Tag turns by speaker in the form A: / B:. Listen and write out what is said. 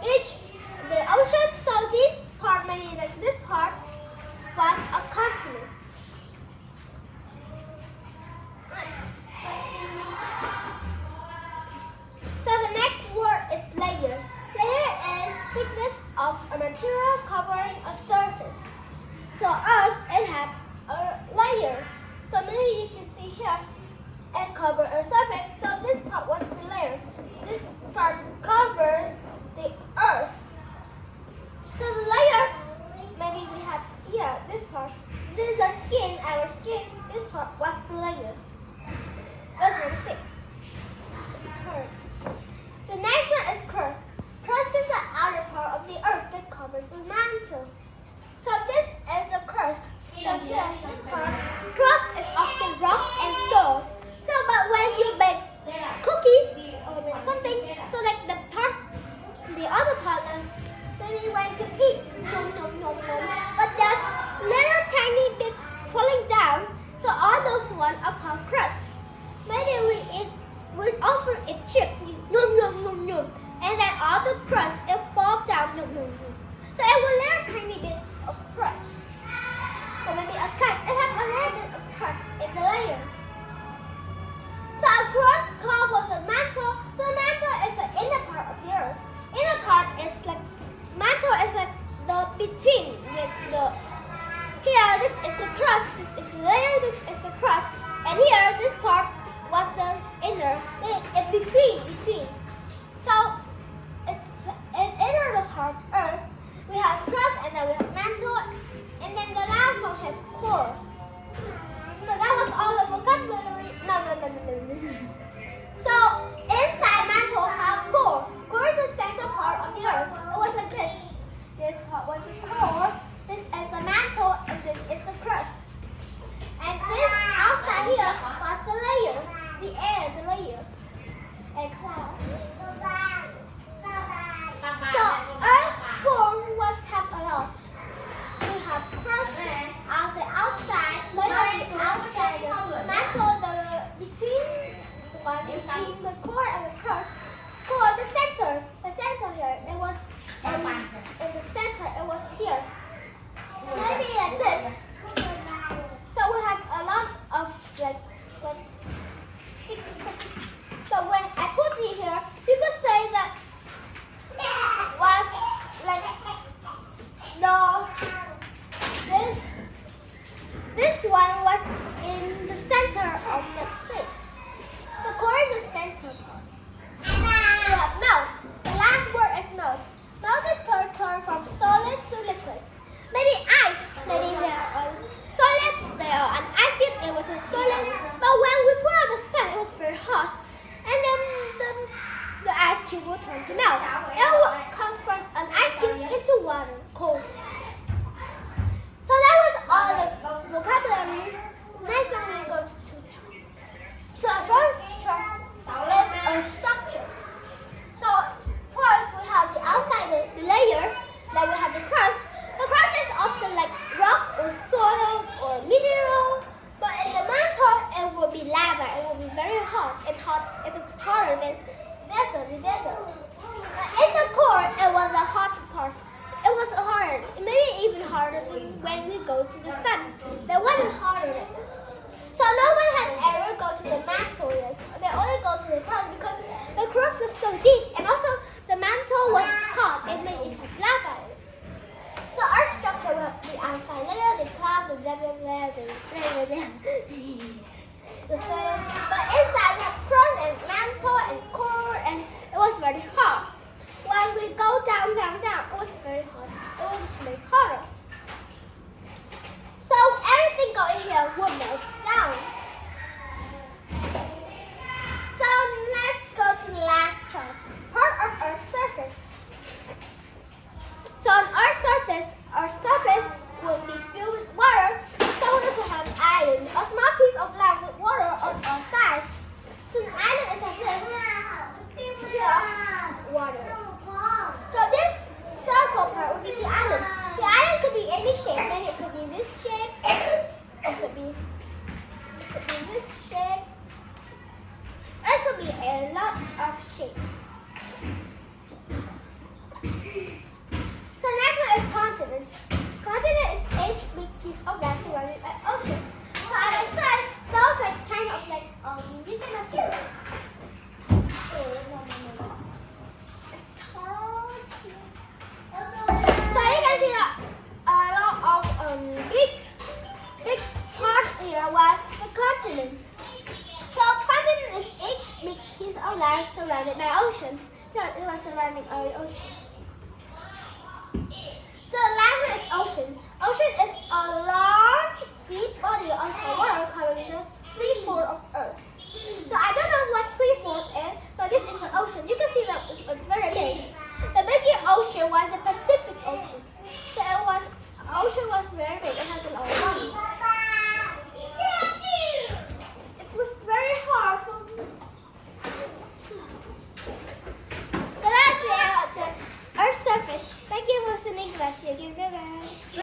A: each the ocean. So this part, maybe like this part, was a continent. So the next word is layer. Layer is thickness of a material covering a surface. So Earth, it has a layer. So maybe you can see here, it covered a surface. So this part was the layer. This part covered the Earth. So the layer, maybe we have here, this part. This is the skin, our skin. This part was the layer. That's very thick. It's hard. The next one is crust. Crust is the outer part of the earth that covers the mantle. So this is the crust. So here, this part. Crust is often rock and soft. So but when you bake cookies or something, so like the part, the other part, maybe when you eat, no. But there's little tiny bits falling down. So all those ones are called crust. Maybe we often eat chips, no. And then all the crust, it falls down, no. So it will little tiny bit of crust. So maybe a cake, it has a little bit of crust in the layer. So a crust covers the mantle. So the mantle is the inner part of the earth. Inner part is like, mantle is like the between the, here this is the crust, this is the layer, this is the crust. And here this part was the inner, in between. So it's in inner part earth. We have crust and then we have mantle, and then the last one has core. So that was all the vocabulary. No. So inside mantle have core. Core is the center part of the earth. It was like this. This part was the core. This is the mantle, and this is the crust. And this outside here was the layer, the air, the layer, and cloud. So earth form was have a lot. We have crust on the outside, layer is outside, the mantle, the between the core and the crust. Core, the center here, it was in the center, it was here. Maybe like this. So we have a lot of like so when I put it here, you could say that it was like this one was in the center of the stick. The core is the center part. We have melt. The last word is melt. Melt is turn from solid to liquid. Maybe ice. Maybe they are solid. They are an ice cube. It was a solid. But when we put out the sun, it was very hot. And then the ice cube will turn to melt. It will come from an ice cube into water, cold. So that was all the vocabulary. Next time we go to tutor. So first term is a structure. So first we have the outside, the layer. Then we have the crust. The crust is often like rock or soil or mineral. But in the mantle, it will be lava. It will be very hot. It's hot. It is hotter than the desert. But in the core, it was a hot part. It was hard, maybe even harder than when we go to the sun. But it wasn't harder than that. So no one had ever go to the mantle yet. They only go to the crust because the crust is so deep, and also the mantle was hot. It made it have lava in it. So our structure was the outside layer, the cloud, the layer, the soil. But inside we have crust and mantle and core, and it was very hot. When we go down, it was very hot. It was very hotter. So everything going here will melt down. So let's go to the last chart. Part of Earth's surface. So on our surface will be filled with water. So we will have island, a small piece of land with water on all sides. So the island is like this. Here, ocean. So land is ocean. Ocean is a large, deep body of water covering the 3/4 of Earth. So I don't know what 3/4 is, but this is an ocean. You can see that it's very big. The biggest ocean was the Pacific Ocean. So ocean was very big. It had a lot of body. It was very hard for me. So that's the Earth's surface. Thank you for listening to us. Bye bye.